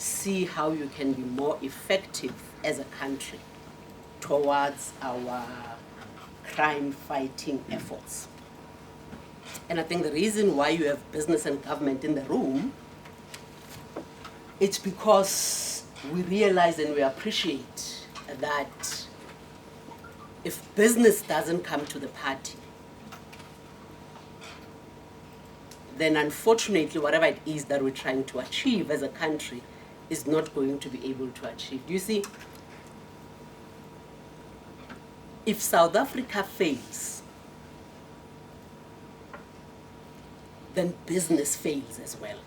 see how you can be more effective as a country towards our crime-fighting efforts. And I think the reason why you have business and government in the room, it's because we realize and we appreciate that if business doesn't come to the party, then unfortunately whatever it is that we're trying to achieve as a country is not going to be able to achieve. You see, if South Africa fails, then business fails as well.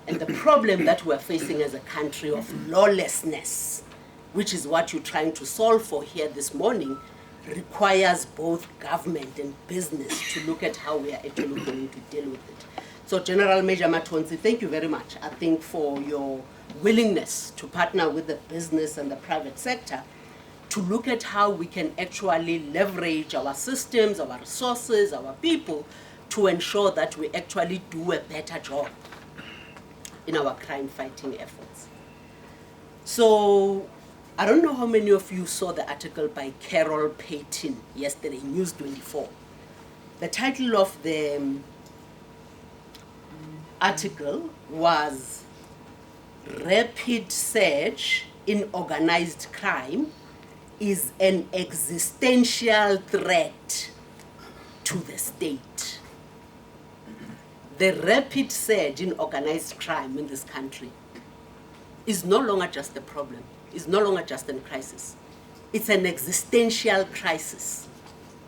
And the problem that we're facing as a country of lawlessness, which is what you're trying to solve for here this morning, requires both government and business to look at how we are actually going to deal with it. So General Major Matonzi, thank you very much, I think, for your willingness to partner with the business and the private sector to look at how we can actually leverage our systems, our resources, our people, to ensure that we actually do a better job in our crime-fighting efforts. So, I don't know how many of you saw the article by Carol Payton yesterday, News 24. The title of the article was "Rapid Surge in Organized Crime is an Existential Threat to the State." The rapid surge in organized crime in this country is no longer just a problem. It's no longer just a crisis. It's an existential crisis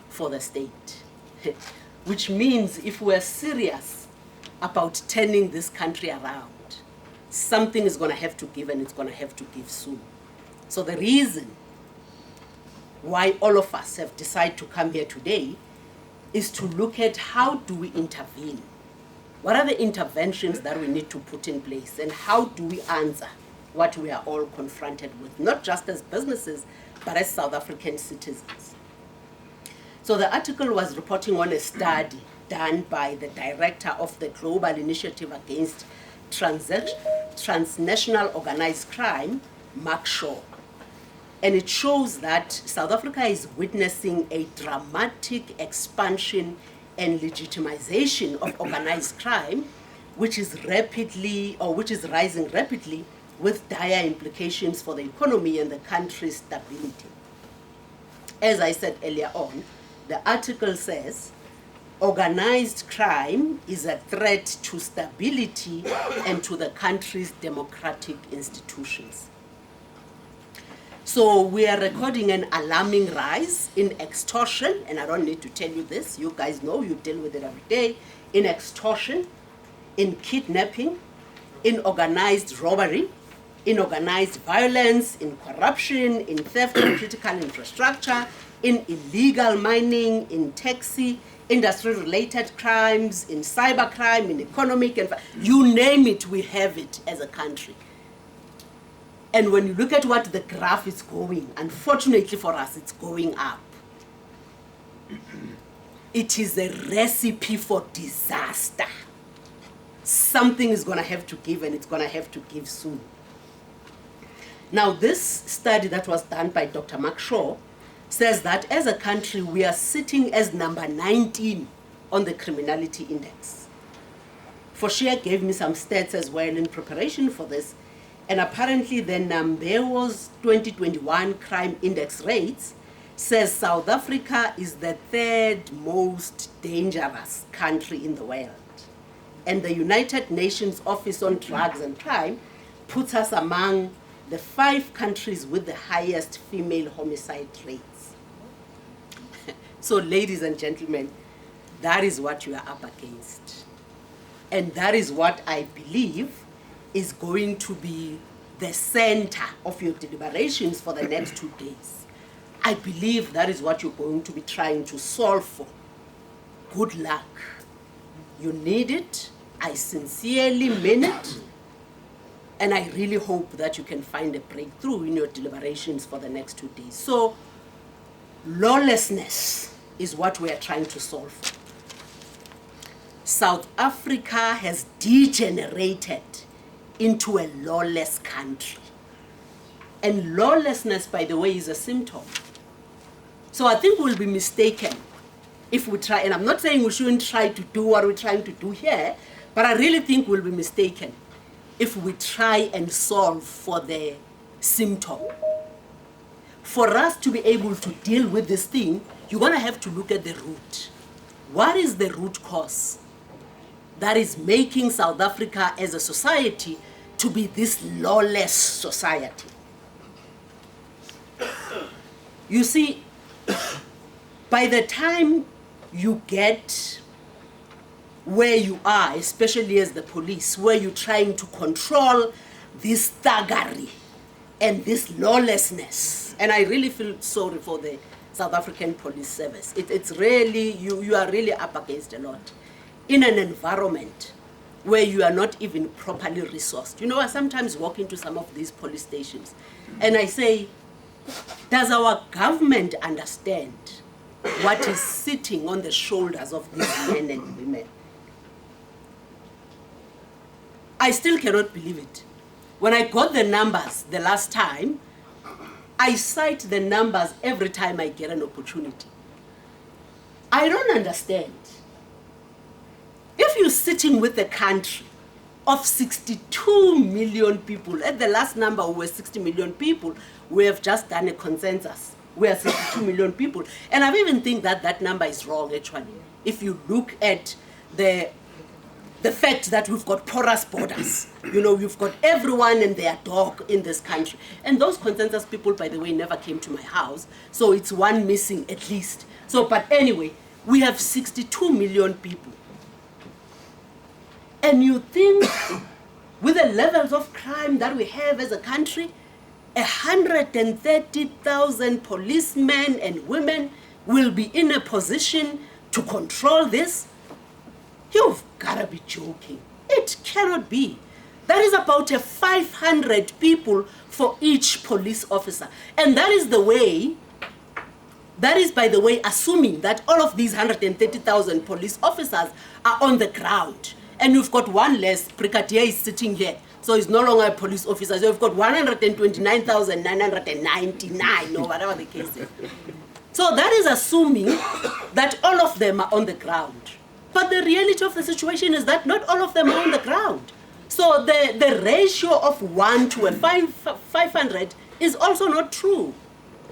for the state. Which means if we're serious about turning this country around, something is going to have to give, and it's going to have to give soon. So the reason why all of us have decided to come here today is to look at how do we intervene. What are the interventions that we need to put in place, and how do we answer what we are all confronted with, not just as businesses, but as South African citizens? So the article was reporting on a study done by the director of the Global Initiative Against Transnational Organized Crime, Mark Shaw. And it shows that South Africa is witnessing a dramatic expansion and legitimization of organized crime, which is rising rapidly, with dire implications for the economy and the country's stability. As I said earlier on, the article says, organized crime is a threat to stability and to the country's democratic institutions. So we are recording an alarming rise in extortion, and I don't need to tell you this, you guys know, you deal with it every day, in extortion, in kidnapping, in organized robbery, in organized violence, in corruption, in theft of critical infrastructure, in illegal mining, in taxi, industry-related crimes, in cybercrime, in economic, and you name it, we have it as a country. And when you look at what the graph is going, unfortunately for us, it's going up. It is a recipe for disaster. Something is going to have to give, and it's going to have to give soon. Now, this study that was done by Dr. Mark Shaw says that as a country, we are sitting as number 19 on the criminality index. Foshia gave me some stats as well in preparation for this. And apparently the Nambewo's 2021 crime index rates says South Africa is the third most dangerous country in the world. And the United Nations Office on Drugs and Crime puts us among the 5 countries with the highest female homicide rates. So ladies and gentlemen, that is what you are up against. And that is what I believe is going to be the center of your deliberations for the next 2 days. I believe that is what you're going to be trying to solve for. Good luck. You need it. I sincerely mean it. And I really hope that you can find a breakthrough in your deliberations for the next 2 days. So, lawlessness is what we are trying to solve for. South Africa has degenerated into a lawless country. And lawlessness, by the way, is a symptom. So I think we'll be mistaken if we try, and I'm not saying we shouldn't try to do what we're trying to do here, but I really think we'll be mistaken if we try and solve for the symptom. For us to be able to deal with this thing, you're going to have to look at the root. What is the root cause that is making South Africa as a society to be this lawless society? You see, by the time you get where you are, especially as the police, where you're trying to control this thuggery and this lawlessness, and I really feel sorry for the South African Police Service. It's really, you are really up against a lot in an environment where you are not even properly resourced. You know, I sometimes walk into some of these police stations and I say, does our government understand what is sitting on the shoulders of these men and women? I still cannot believe it. When I got the numbers the last time, I cite the numbers every time I get an opportunity. I don't understand. If you're sitting with a country of 62 million people, at the last number we were 60 million people, we have just done a consensus. We are 62 million people. And I even think that that number is wrong, actually. If you look at the fact that we've got porous borders, you know, you've got everyone and their dog in this country. And those consensus people, by the way, never came to my house. So it's one missing at least. So, but anyway, we have 62 million people. And you think with the levels of crime that we have as a country, 130,000 policemen and women will be in a position to control this? You've got to be joking. It cannot be. That is about 500 people for each police officer. And that is the way, that is, by the way, assuming that all of these 130,000 police officers are on the ground. And you've got one less, Brigadier is sitting here, so he's no longer a police officer. So you've got 129,999, or whatever the case is. So that is assuming that all of them are on the ground. But the reality of the situation is that not all of them are on the ground. So the ratio of 1 to 500 is also not true.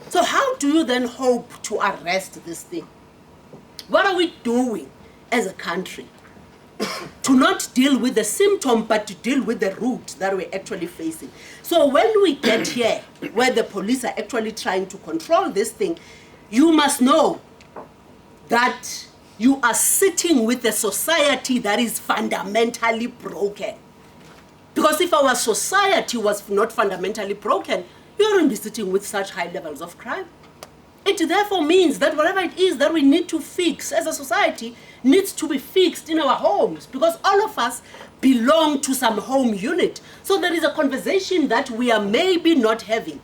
So how do you then hope to arrest this thing? What are we doing as a country to not deal with the symptom, but to deal with the root that we're actually facing? So when we get here, where the police are actually trying to control this thing, you must know that you are sitting with a society that is fundamentally broken. Because if our society was not fundamentally broken, you wouldn't be sitting with such high levels of crime. It therefore means that whatever it is that we need to fix as a society needs to be fixed in our homes, because all of us belong to some home unit. So there is a conversation that we are maybe not having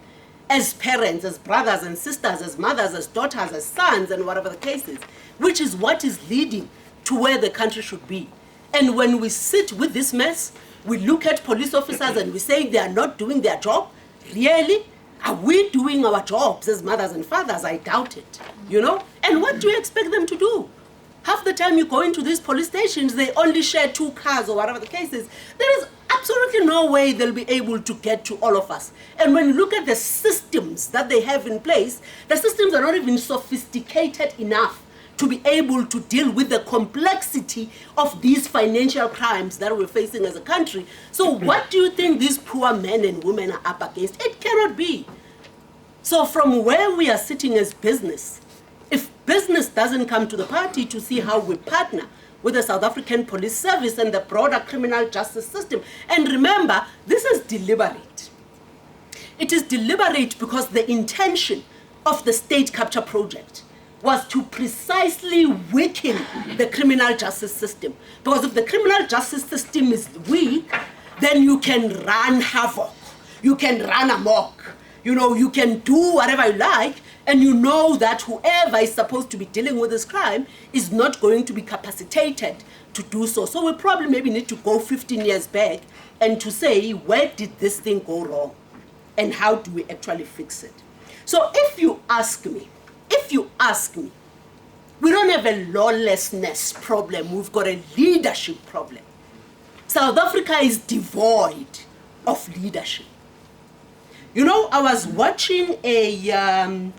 as parents, as brothers and sisters, as mothers, as daughters, as sons, and whatever the case is, which is what is leading to where the country should be. And when we sit with this mess, we look at police officers and we say they are not doing their job. Really? Are we doing our jobs as mothers and fathers? I doubt it, you know? And what do you expect them to do? Half the time you go into these police stations, they only share 2 cars or whatever the case is. There is absolutely no way they'll be able to get to all of us. And when you look at the systems that they have in place, the systems are not even sophisticated enough to be able to deal with the complexity of these financial crimes that we're facing as a country. So what do you think these poor men and women are up against? It cannot be. So from where we are sitting as business, if business doesn't come to the party to see how we partner with the South African Police Service and the broader criminal justice system, and remember, this is deliberate. It is deliberate because the intention of the state capture project was to precisely weaken the criminal justice system. Because if the criminal justice system is weak, then you can run havoc, you can run amok, you know, you can do whatever you like, and you know that whoever is supposed to be dealing with this crime is not going to be capacitated to do so. So we probably maybe need to go 15 years back and to say, where did this thing go wrong? And how do we actually fix it? So if you ask me, we don't have a lawlessness problem, we've got a leadership problem. South Africa is devoid of leadership. You know, I was watching a